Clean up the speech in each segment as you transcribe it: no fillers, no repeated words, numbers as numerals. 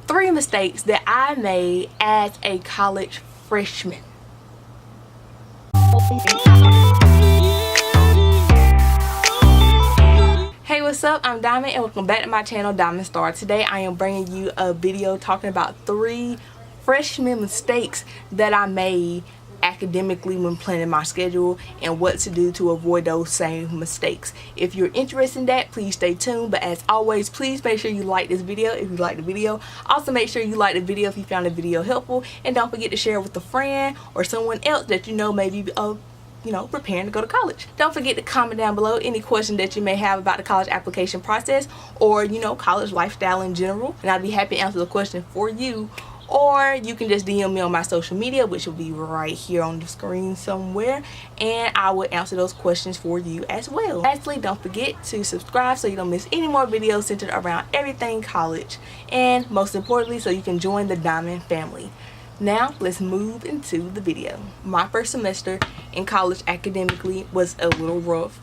3 mistakes that I made as a college freshman. Hey, what's up? I'm Diamond and welcome back to my channel, Diamond Star. Today I am bringing you a video talking about 3 freshman mistakes that I made academically when planning my schedule and what to do to avoid those same mistakes. If you're interested in that, please stay tuned. But as always, please make sure you like this video if you like the video. Also make sure you like the video if you found the video helpful, and don't forget to share with a friend or someone else that you know may be preparing to go to college. Don't forget to comment down below any questions that you may have about the college application process or college lifestyle in general, and I'd be happy to answer the question for you. Or you can just DM me on my social media, which will be right here on the screen somewhere, and I will answer those questions for you as well. Lastly, don't forget to subscribe so you don't miss any more videos centered around everything college, and most importantly, so you can join the Diamond family. Now let's move into the video. My first semester in college academically was a little rough.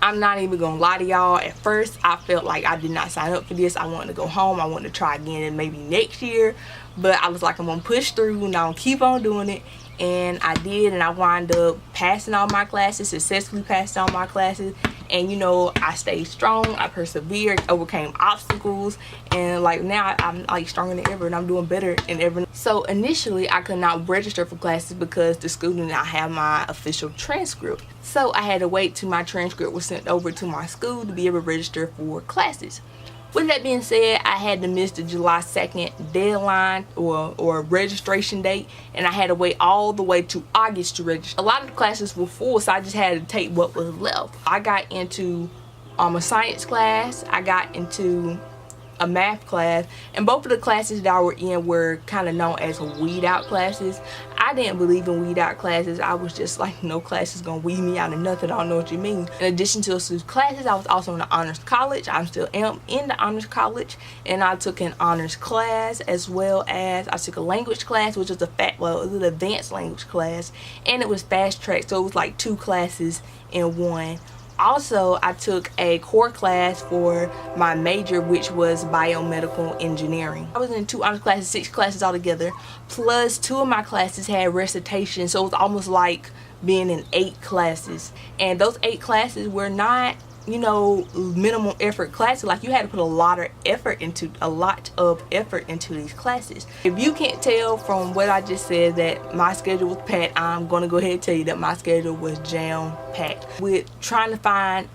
I'm not even gonna lie to y'all. At first I felt like I did not sign up for this. I wanted to go home. I wanted to try again and maybe next year, but I was like, I'm gonna push through and I'm gonna keep on doing it. And I did, and I wound up passing all my classes, successfully passed all my classes. And I stayed strong, I persevered, overcame obstacles, and like now I'm like stronger than ever and I'm doing better than ever. So initially I could not register for classes because the school did not have my official transcript. So I had to wait till my transcript was sent over to my school to be able to register for classes. With that being said, I had to miss the July 2nd deadline or registration date, and I had to wait all the way to August to register. A lot of the classes were full, so I just had to take what was left. I got into a science class, I got into a math class, and both of the classes that I were in were kind of known as weed out classes. I didn't believe in weed out classes. I was just like, no class is gonna weed me out of nothing. I don't know what you mean. In addition to those classes, I was also in the honors college. I still am in the honors college, and I took an honors class as well as I took a language class, which was it was an advanced language class, and it was fast track, so it was like 2 classes in one. Also, I took a core class for my major, which was biomedical engineering. I was in 2 honors classes, 6 classes altogether, plus 2 of my classes had recitation, so it was almost like being in 8 classes. And those 8 classes were not minimum effort classes. Like, you had to put a lot of effort into these classes. If you can't tell from what I just said that my schedule was packed, I'm gonna go ahead and tell you that my schedule was jam packed. With trying to find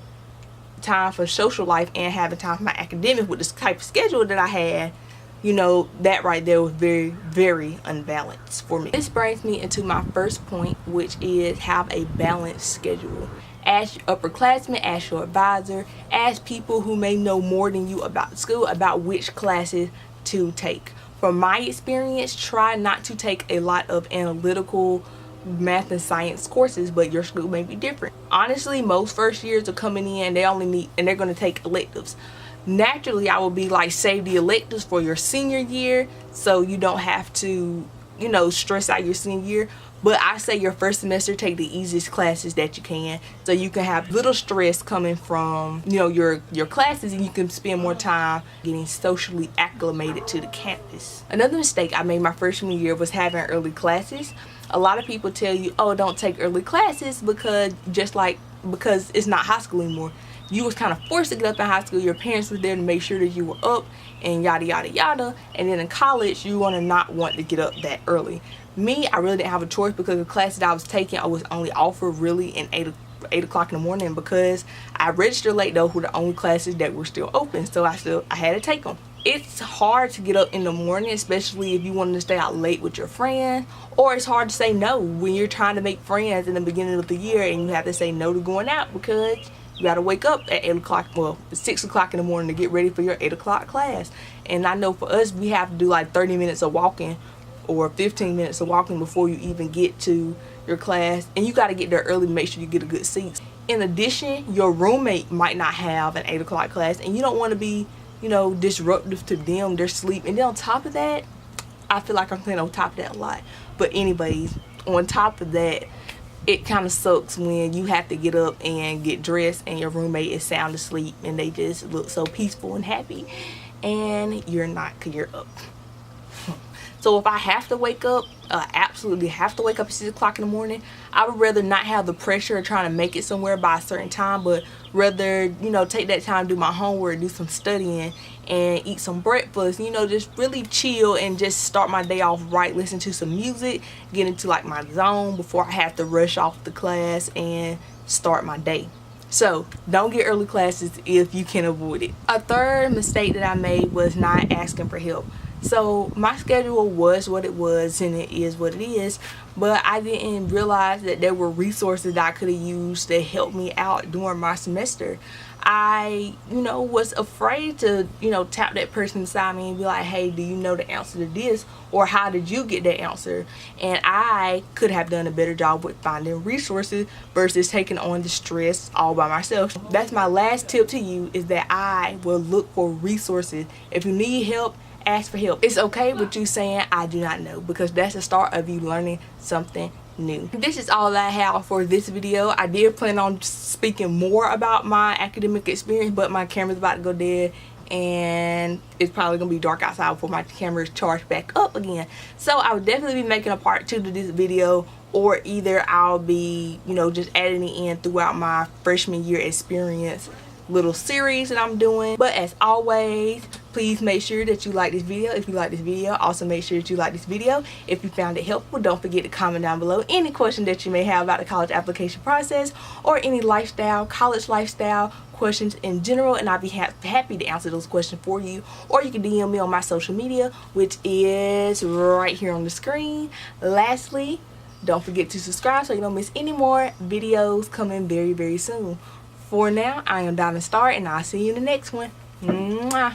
time for social life and having time for my academics with this type of schedule that I had, that right there was very, very unbalanced for me. This brings me into my first point, which is have a balanced schedule. Ask your upperclassmen, ask your advisor, ask people who may know more than you about school about which classes to take. From my experience, try not to take a lot of analytical math and science courses, but your school may be different. Honestly, most first years are coming in, they only need, and they're going to take electives. Naturally, I would be like, save the electives for your senior year so you don't have to stress out your senior year. But I say your first semester, take the easiest classes that you can, so you can have little stress coming from your classes, and you can spend more time getting socially acclimated to the campus. Another mistake I made my freshman year was having early classes. A lot of people tell you, oh, don't take early classes because it's not high school anymore. You was kind of forced to get up in high school. Your parents were there to make sure that you were up and yada yada yada. And then in college, you not want to get up that early. Me, I really didn't have a choice because the classes that I was taking, I was only offered really in 8 o'clock in the morning, because I registered late though were the only classes that were still open, so I had to take them. It's hard to get up in the morning, especially if you want to stay out late with your friend, or it's hard to say no when you're trying to make friends in the beginning of the year and you have to say no to going out because you got to wake up at 8 o'clock, well, 6 o'clock in the morning to get ready for your 8 o'clock class. And I know for us, we have to do like 30 minutes of walking or 15 minutes of walking before you even get to your class, and you got to get there early to make sure you get a good seat. In addition, your roommate might not have an 8 o'clock class, and you don't want to be disruptive to them, their sleep. And then on top of that, I feel like I'm saying on top of that a lot, but anyways, on top of that, it kind of sucks when you have to get up and get dressed and your roommate is sound asleep and they just look so peaceful and happy and you're not, because you're up. So if I have to wake up, absolutely have to wake up at 6 o'clock in the morning, I would rather not have the pressure of trying to make it somewhere by a certain time, but rather, you know, take that time to do my homework, do some studying, and eat some breakfast, you know, just really chill and just start my day off right, listen to some music, get into like my zone before I have to rush off to class and start my day. So don't get early classes if you can avoid it. A third mistake that I made was not asking for help. So my schedule was what it was and it is what it is, but I didn't realize that there were resources that I could have used to help me out during my semester. I, you know, was afraid to, you know, tap that person beside me and be like, hey, do you know the answer to this? Or how did you get that answer? And I could have done a better job with finding resources versus taking on the stress all by myself. That's my last tip to you, is that I will look for resources. If you need help, ask for help. It's okay with you saying I do not know, because that's the start of you learning something new. This is all I have for this video. I did plan on speaking more about my academic experience, but my camera's about to go dead and it's probably gonna be dark outside before my camera is charged back up again. So I would definitely be making a part 2 to this video, or either I'll be, you know, just adding it in throughout my freshman year experience little series that I'm doing. But as always, please make sure that you like this video if you like this video. Also make sure that you like this video if you found it helpful. Don't forget to comment down below any question that you may have about the college application process, or any college lifestyle questions in general, and I'll be happy to answer those questions for you. Or you can DM me on my social media, which is right here on the screen. Lastly, don't forget to subscribe so you don't miss any more videos coming very, very soon. For now, I am Diamond Star, and I'll see you in the next one. Mwah.